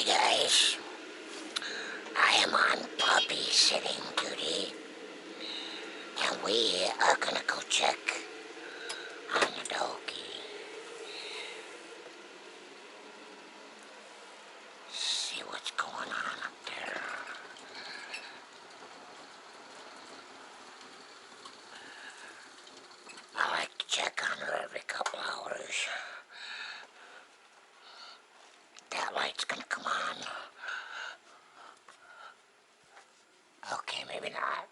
guys, I am on puppy sitting duty, and we are gonna go check on the doggy. See what's going on up there. I like to check on her every couple hours. That light's gonna come on. Okay, maybe not.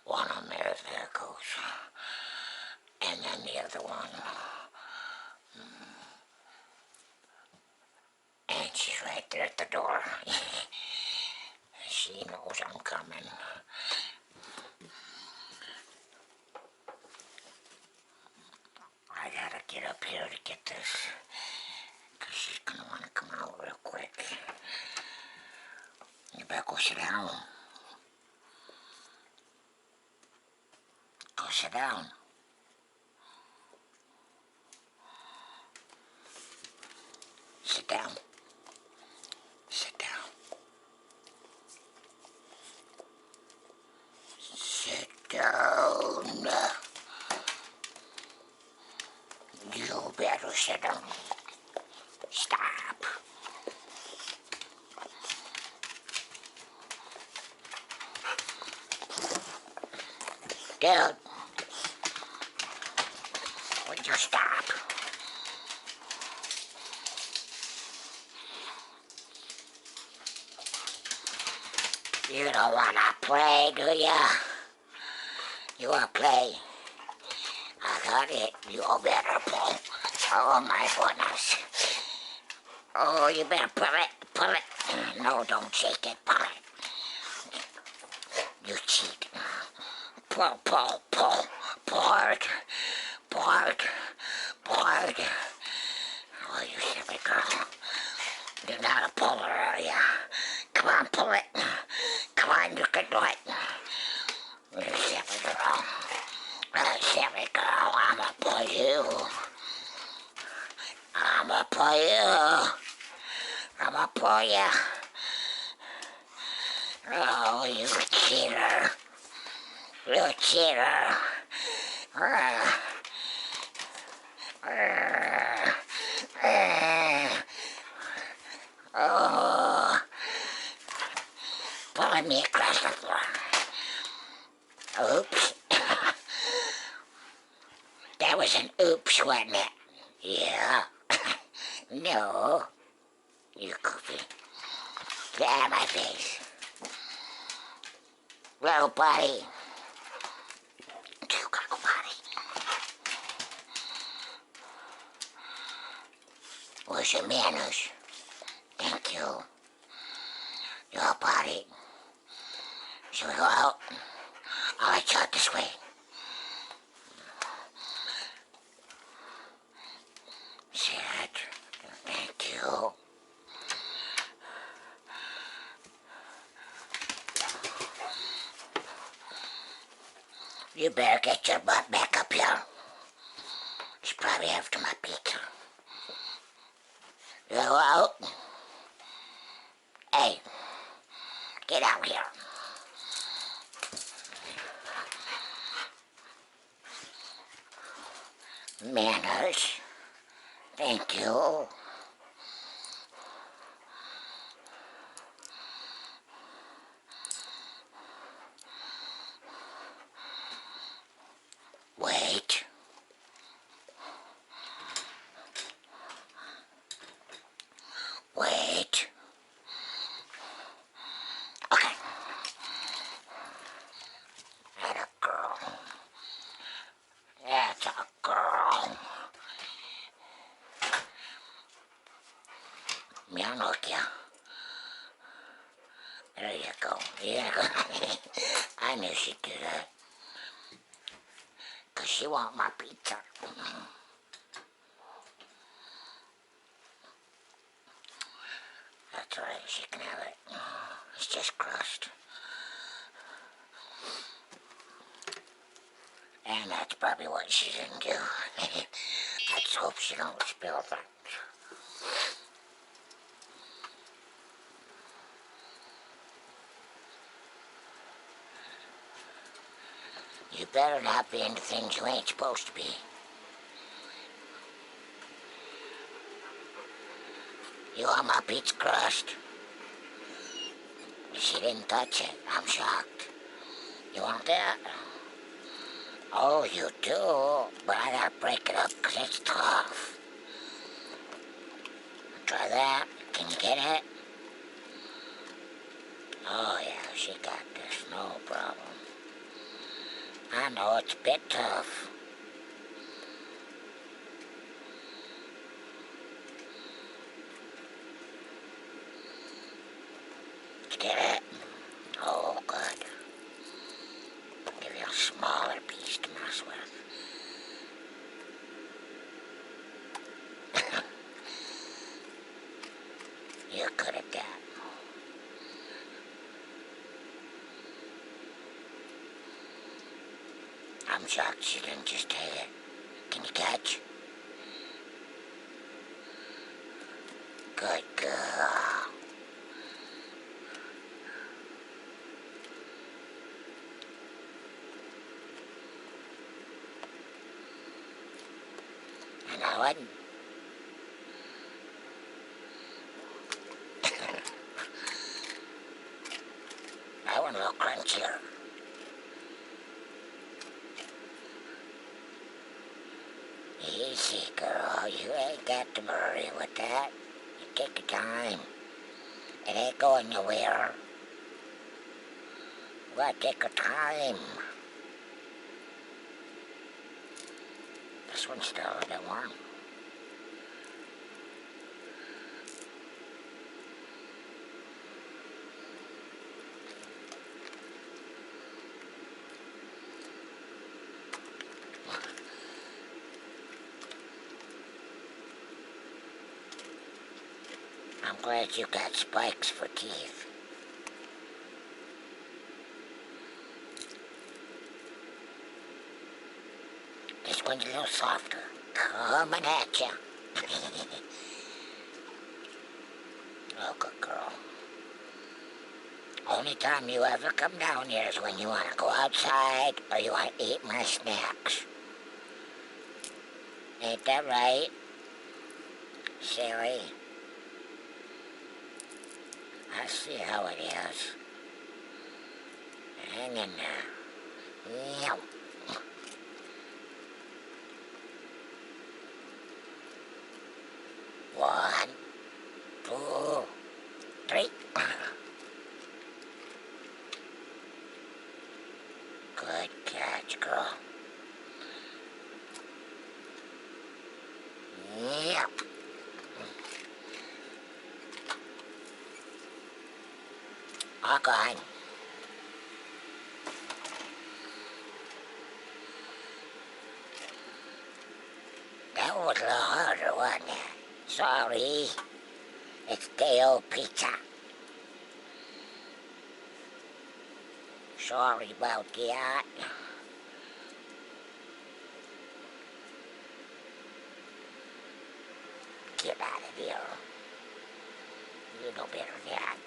One on there goes. And then the other one. And she's right there at the door. She knows I'm coming. I gotta get up here to get this, because she's gonna want to come out real quick. You better go sit down. Go sit down. Sit down. Sit down. Sit down. You better sit down. Stop. Dude. Would you stop? You don't wanna play, do ya? You wanna play? I got it. You better pull. Oh my goodness. Oh, you better pull it. Pull it. No, don't shake it. Pull it. You cheat. Pull, pull, pull. Pull hard. Pull hard. Pull hard. Oh, you silly girl. You're not a puller, are ya? Come on, pull it. Come on, you can do it. You silly girl. Silly girl, I'ma pull you. I'ma pull you. I'ma pull you. Oh, you cheater. You cheater. Oh, pulling me across the floor. Oops. That was an oops, wasn't it? Yeah. No. You goofy. Get out of my face. Little buddy. You gotta go potty. Where's your manners? Thank you. You're potty. Shall we go out? I'll let you out this way. Sit. Thank you. You better get your butt back up here. She's probably after my pizza. You go out? Hey, get out here. Manners. Thank you. Wait. Wait. Okay. That a girl. That's a girl. Me unhook ya. There you go. Yeah. I knew she'd do that. 'Cause she want my pizza. That's alright, she can have it. It's just crust. And that's probably what she's into. Let's hope she don't spill that. You better not be into things you ain't supposed to be. You want my pizza crust? She didn't touch it. I'm shocked. You want that? Oh, you do? But I gotta break it up because it's tough. Try that. Can you get it? Oh, yeah, she got this. No problem. I know it's a bit tough. Did you get it? Oh, good. I'll give you a smaller piece to mess with. You're good at that. I'm shocked she didn't just take it. Can you catch? Good girl. Another one? That one a little crunchier. Easy, girl. You ain't got to worry with that. You take your time. It ain't going nowhere. You gotta take your time. This one's still a bit warm. I'm glad you got spikes for teeth. This one's a little softer. Coming at you. Oh, good girl. Only time you ever come down here is when you want to go outside or you want to eat my snacks. Ain't that right? Silly. I see how it is. Hang in there. Yep. One, two, three. Good catch, girl. Yep. All gone. That was a little harder, wasn't it? Sorry. It's Dale Pizza. Sorry about that. Get out of here. You know better than that.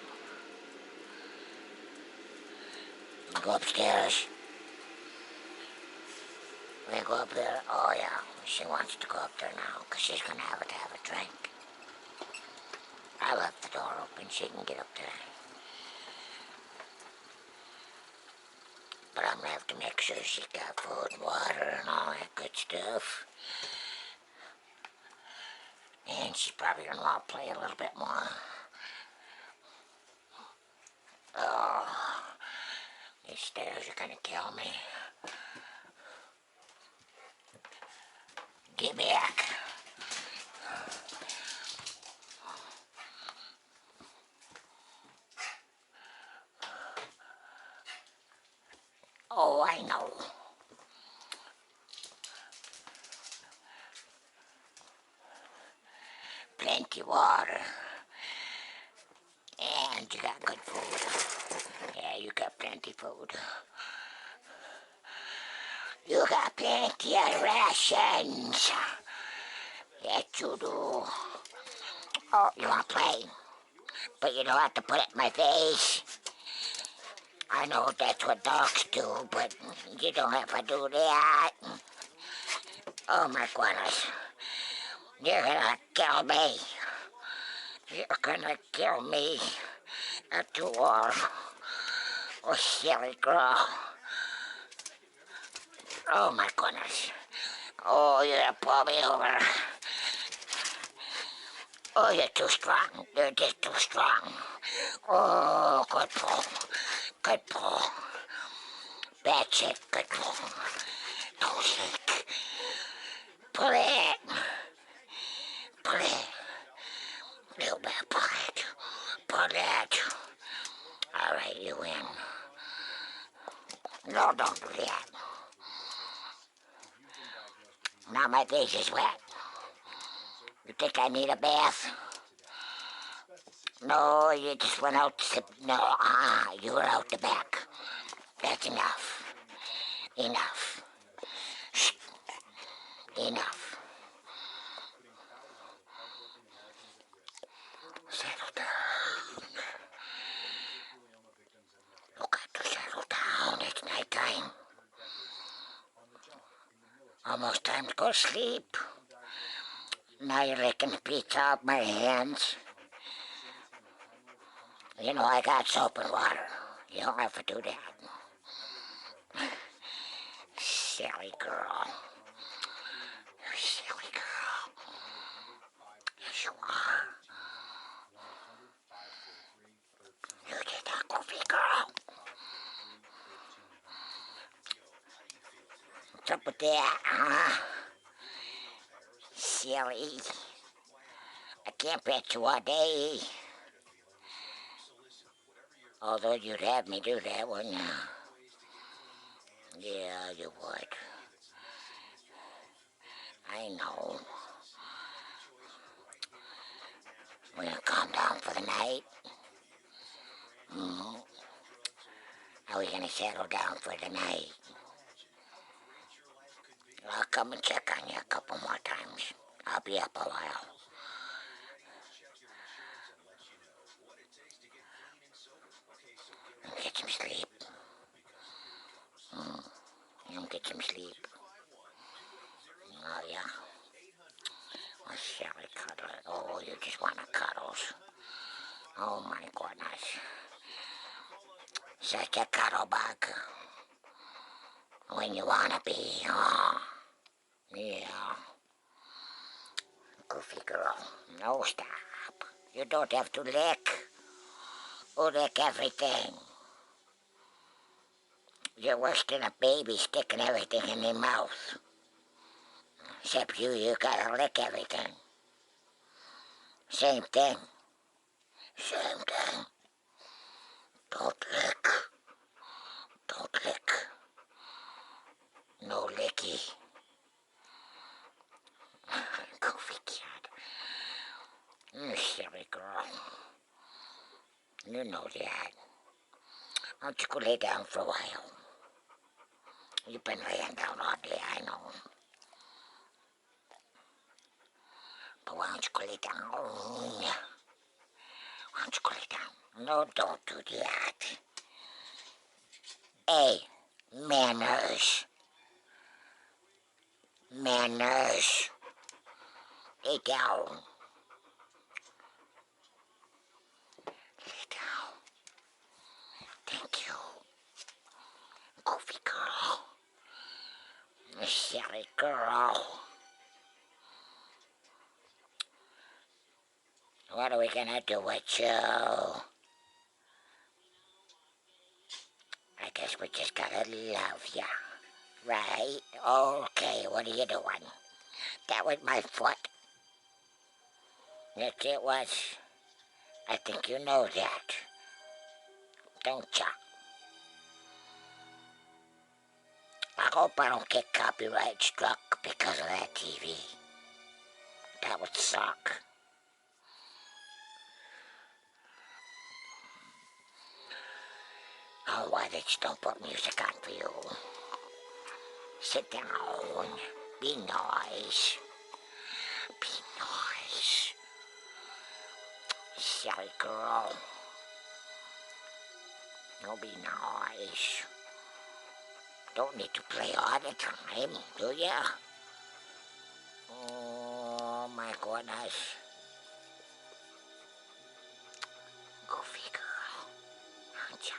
Go upstairs. We go up there? Oh yeah, she wants to go up there now because she's going to have a drink. I left the door open, she can get up there. But I'm going to have to make sure she's got food and water and all that good stuff. And she's probably going to want to play a little bit more. Oh, these stairs are going to kill me. Get back. Oh, I know. Plenty water. And you got good food. Yeah, you got plenty food. You got plenty of rations. Yes, you do. Oh, you want to play? But you don't have to put it in my face. I know that's what dogs do, but you don't have to do that. Oh my goodness. You're gonna kill me. You're gonna kill me at the war. Oh, silly girl. Oh my goodness. Oh, you're gonna pull me over. Oh, you're too strong. You're just too strong. Oh, good pull. Good pull. That's it. Good pull. Don't shake. Pull it. Pull it. Little bit. Pull it. Pull it. All right, you win. No, don't do that. Now my face is wet. You think I need a bath? No, you just went out to... No, you were out the back. That's enough. Enough. Shh. Enough. Settle down. You got to settle down. It's nighttime. Almost time to go to sleep. Now you're licking the pizza off my hands. You know I got soap and water. You don't have to do that. Silly girl. You silly girl. Yes, you are. You're just a goofy girl. What's up with that, huh? Silly. I can't bet you all day. Although you'd have me do that, wouldn't you? Yeah, you would. I know. We're gonna calm down for the night. Mm-hmm. Are we gonna settle down for the night? I'll come and check on you a couple more times. I'll be up a while. And get some sleep. And get some sleep. Oh, yeah. Oh, silly cuddle. Oh, you just want cuddles. Oh, my goodness. Such a cuddle bug. When you wanna be, oh. Yeah. Goofy girl. No, stop. You don't have to lick. Oh, lick everything. You're worse than a baby sticking everything in their mouth. Except you gotta lick everything. Same thing. Same thing. Don't lick. Don't lick. No licky. Goofy kid. You silly girl. You know that. Why don't you go lay down for a while? You've been laying down all day, I know. But why don't you go lay down? Why don't you go lay down? No, don't do that. Hey, manners. Manners. Lay down. Lay down. Thank you. Goofy girl. You silly girl. What are we gonna do with you? I guess we just gotta love ya. Right? Okay, what are you doing? That was my foot. Yes, it was. I think you know that. Don't ya? I hope I don't get copyright struck because of that TV. That would suck. Oh, why they just don't put music on for you? Sit down. Be nice. Be nice. Silly girl. Don't be nice. Don't need to play all the time, do ya? Oh my goodness. Goofy girl, aren't ya?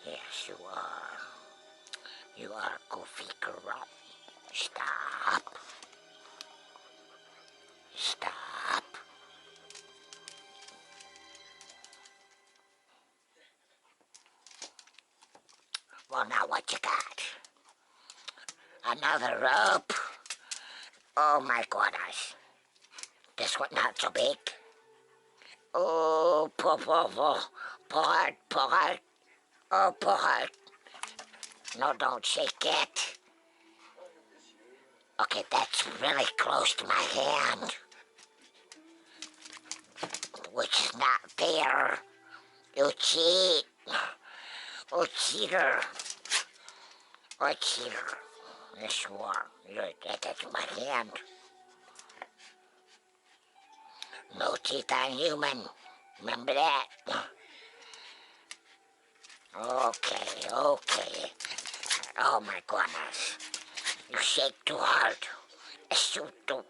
Yes, you are. You are goofy girl. Stop. Stop. Well, now what you got? Another rope? Oh my goodness. This one not so big. Oh, pull hard. Oh, pull hard. No, don't shake it. Okay, that's really close to my hand. Which is not fair. You cheat. Oh, cheater. Oh, cheater. Yes, you are. That's my hand. No teeth on human. Remember that? Okay. Oh my goodness. You shake too hard. Yes, you do.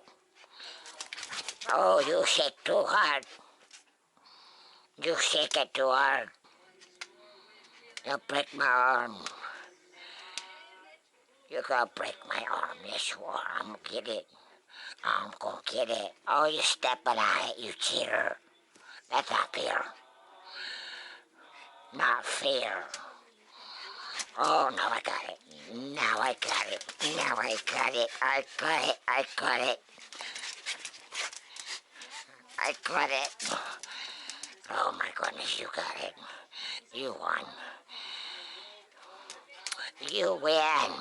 Oh, you shake too hard. You shake it too hard. You'll break my arm. You're gonna break my arm. Yes, you are. I'm gonna get it. I'm gonna get it. Oh, you're stepping on it, you cheater. That's not fair. Not fair. Oh, now I got it. Now I got it. Now I got it. I got it. I got it. I got it. Oh my goodness, you got it. You won. You win.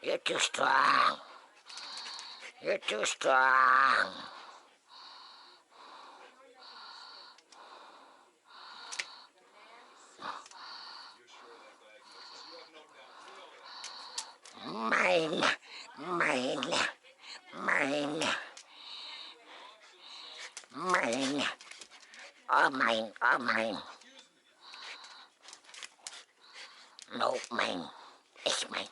You're too strong. You're too strong. Mine. Mine. Mine. Mine. All mine. All mine. No, mine. It's mine.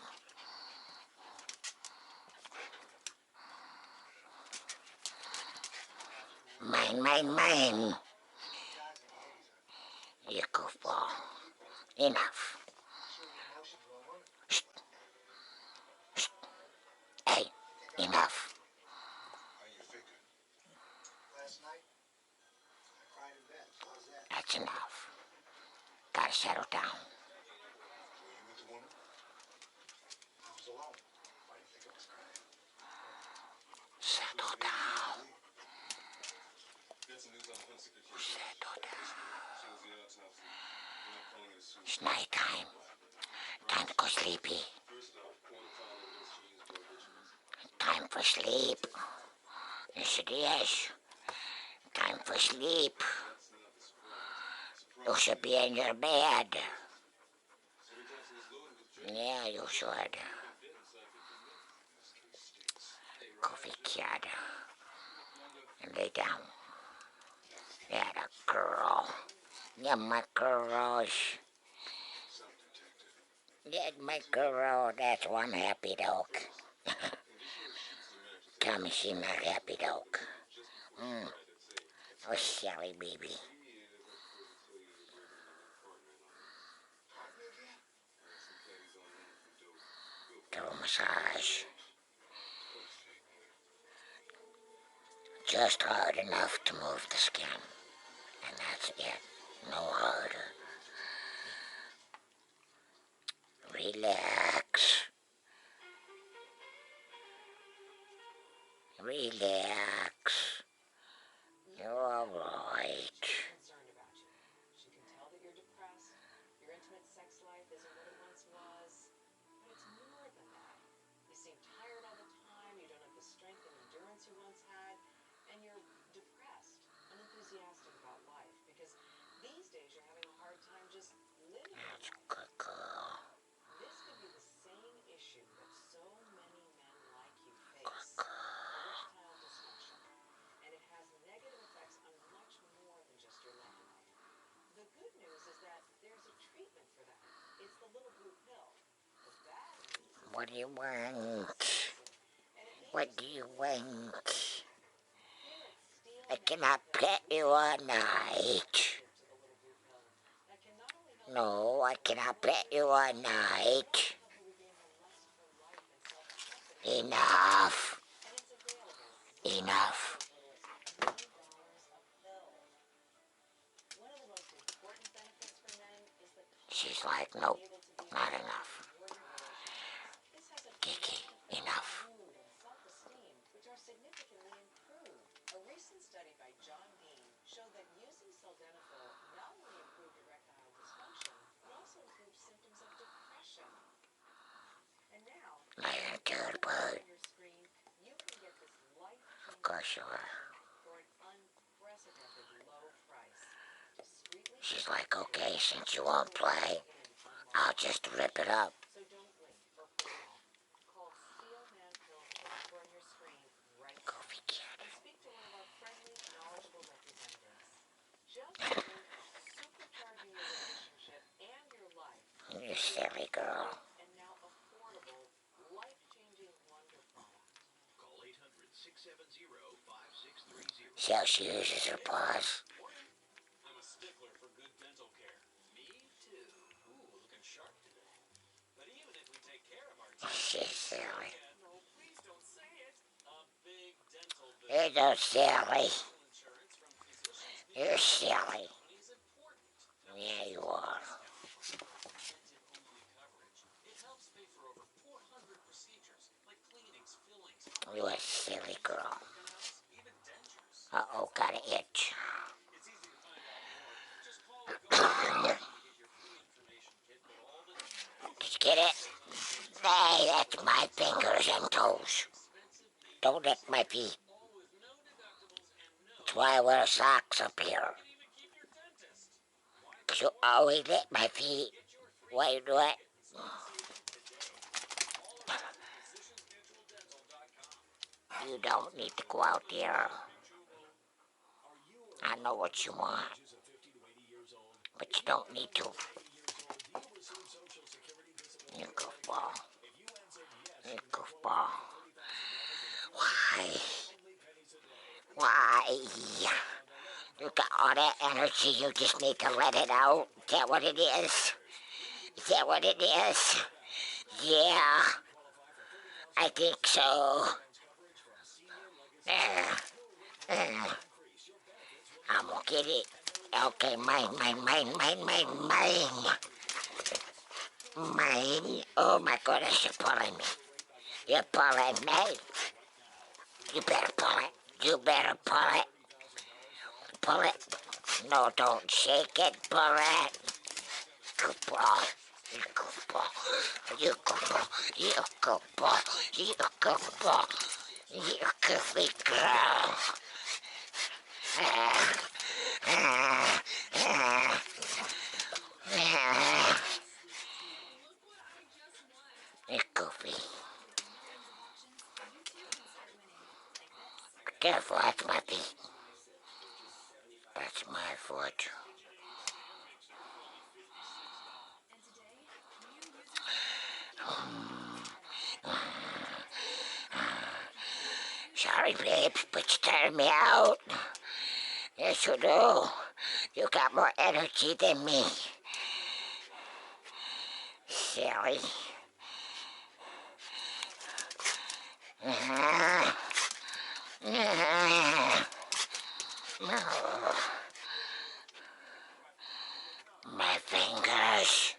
Mine. You goofball. Enough. Shh. Shh. Hey, enough. That's enough. Gotta settle down. Settle down. Settle down. It's night time. Time to go sleepy. Time for sleep. Yes, it is. Time for sleep. You should be in your bed. Yeah, you should. Goofy kid. And lay down. Yeah, the girl. Yeah, my girls. Yeah, my girl. That's one happy dog. Tell me she's not happy dog. Oh, Sally, baby. Do a massage. Just hard enough to move the skin. And that's it. No harder. Relax. Relax. You're alright. She can tell that you're depressed. Your intimate sex life isn't what it once was. But it's more than that. You seem tired all the time. You don't have the strength and endurance you once had. And you're depressed, unenthusiastic about life. Because these days you're having a hard time just living your That's a life. good girl. This could be the same issue that so many men like you Good face. girl. Erectile dysfunction. What do you want? What do you want? I cannot pet you all night. No, I cannot pet you all night. Enough. Enough. She's like, nope, not enough. Kiki, enough. Which are significantly improved. A recent study by John Dean showed that using sildenafil not only improved erectile dysfunction, but also improved symptoms of depression. And now, Like a good bird. on your screen, you can get this life-changing Of course you are. for an unprecedented low price. Discreetly. She's like, okay, since you won't play, I'll just rip it up. So don't wait or put it off. Call Steelman Film the number on your screen right now. Goofy kid. And speak to one of our friendly, knowledgeable representatives. Just supercharging your relationship and your life. You silly girl. And now affordable, life-changing wonder product. Call 800-670-5630. See how she uses her paws? I'm a stickler for good dental care. Me too. Ooh, looking sharp today. But even if we take care of our teeth, She's silly. no, please don't say it. A big dental bill. You're so silly. Insurance from physicians You're silly. is important. Yeah, you are. Preventive-only coverage. It helps pay for over 400 procedures like cleanings, fillings, You're a silly girl. canals, even dentures. Uh-oh, got an itch. It's easy to find out more. Just call or go online to get your free information kit with all the Did you get it? Hey, that's my fingers and toes. Don't lick my feet. all with no deductibles and no That's why I wear socks up here. even keep your dentist. 'Cause you always lick my feet. Why you do it? PhysiciansMutualDental.com. You don't need to go out there. I know what you want. But you don't need to. You goofball. You goofball. Why? Why? You got all that energy, you just need to let it out. Is that what it is? Is that what it is? Yeah. I think so. I'm gonna get it. Okay, mine. Mine. Oh my goodness, you're pulling me. You're pulling me. You better pull it. You better pull it. Pull it. No, don't shake it. Pull it. Goofball. You goofball. You goofball. You goofball. You goofball. You goofy girl. You're goofy. Careful, that's my feet. That's my foot. Sorry, babes, but you turned me out. Yes, you do. You got more energy than me. Silly. My fingers.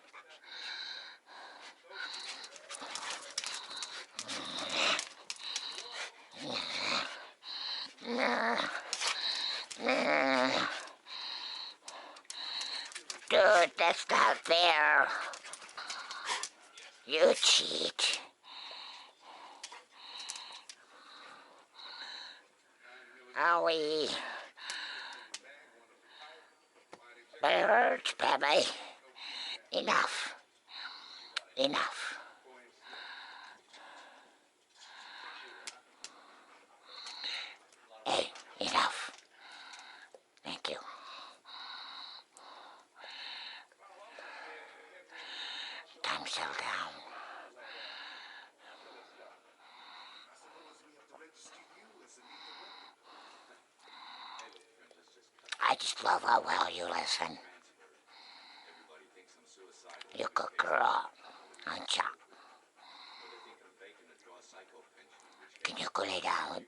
Dude, that's not fair. You cheat. Owie. But it hurts, baby. Enough. Enough. Hey, enough. Thank you. Time to settle down. just love how well you listen. You good girl, aren't ya? Can you go lay down?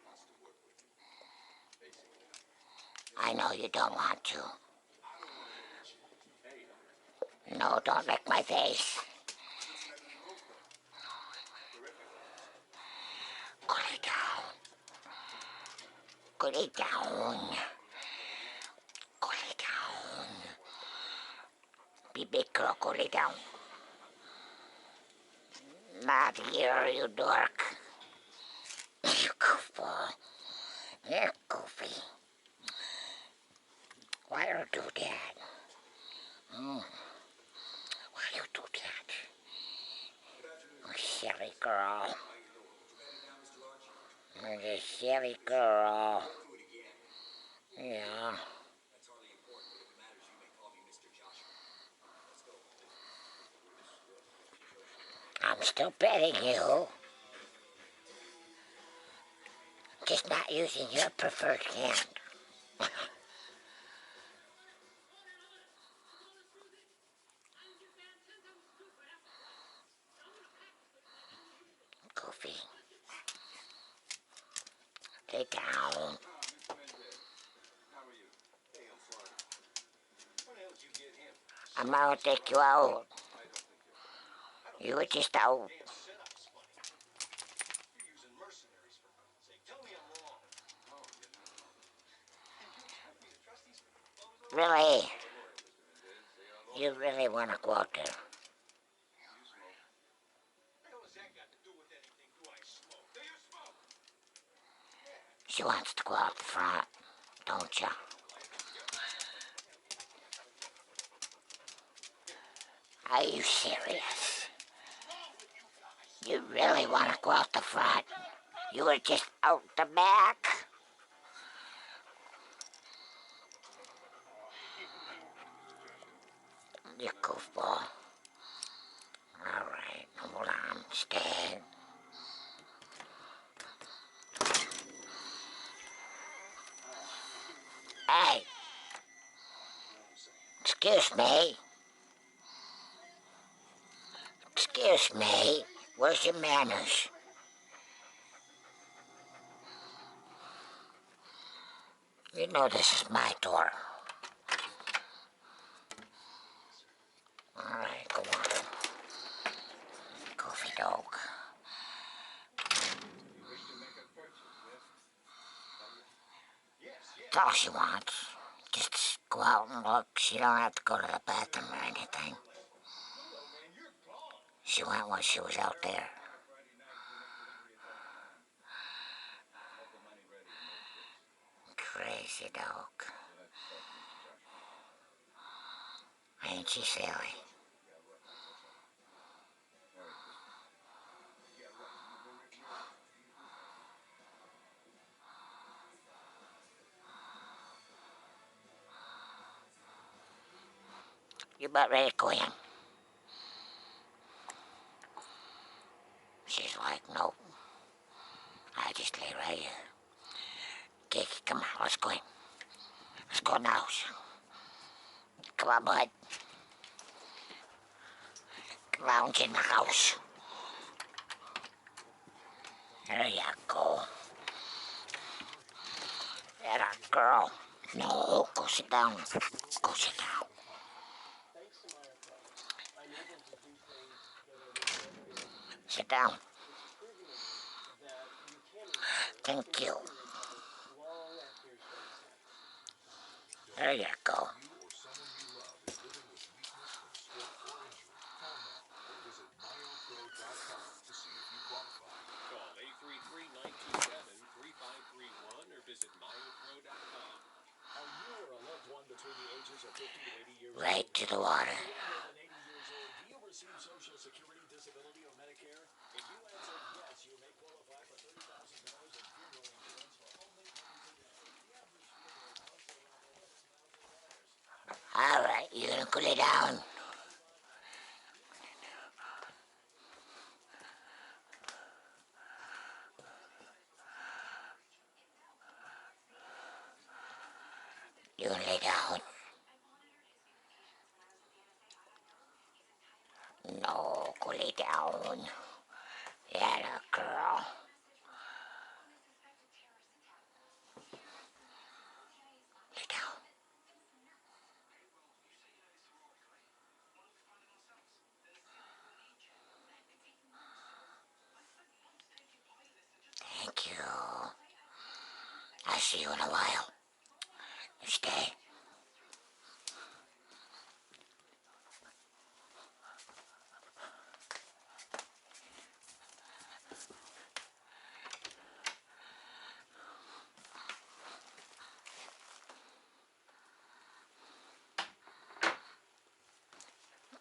I know you don't want to. No, don't lick my face. Go lay down. Go lay down. Go lay down. Be big girl, go lay down. Not here, you dork. You goofball. You're goofy. Why you do that? Why you do that? Oh, silly girl. You silly girl. Yeah. I'm still petting you. Just not using your preferred hand. Goofy. Lay down. I'm gonna take you out. You were just out. Really? You really want to go out there? She wants to go out the front, don't you? Are you serious? You really want to go out the front? You were just out the back? You goofball. Alright, hold on, stay. Hey! Excuse me. Excuse me. Where's your manners? You know this is my door. Alright, go on. Goofy dog. That's all she wants. Just go out and look. She don't have to go to the bathroom or anything. She went when she was out there. Crazy dog. Ain't she silly? You about ready to go in? She's like, nope. I just lay right here. Kiki, come on, let's go in. Let's go now. Come on, bud. Lounge in the house. There you go. That a girl. No, go sit down. Go sit down. Sit down. Thank you. There you go. Right to the water. All right, you're gonna cool it down. You're gonna lay down. Thank you. I'll see you in a while. Stay.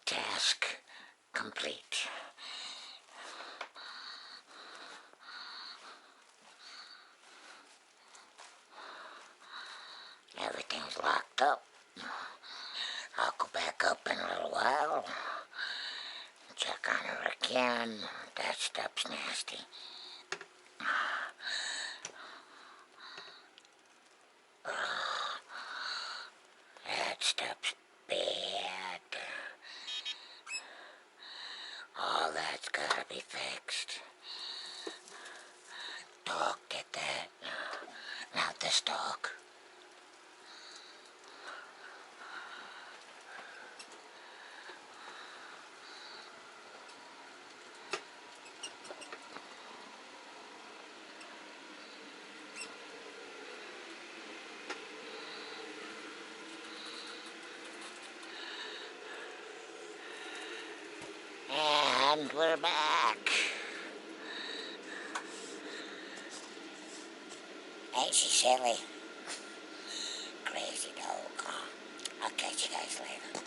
Task complete. Everything's locked up. I'll go back up in a little while. Check on her again. That stuff's nasty. That stuff's bad. All that's gotta be fixed. Dog did that. Not this dog. And we're back. Ain't she silly? Crazy dog, huh? I'll catch you guys later.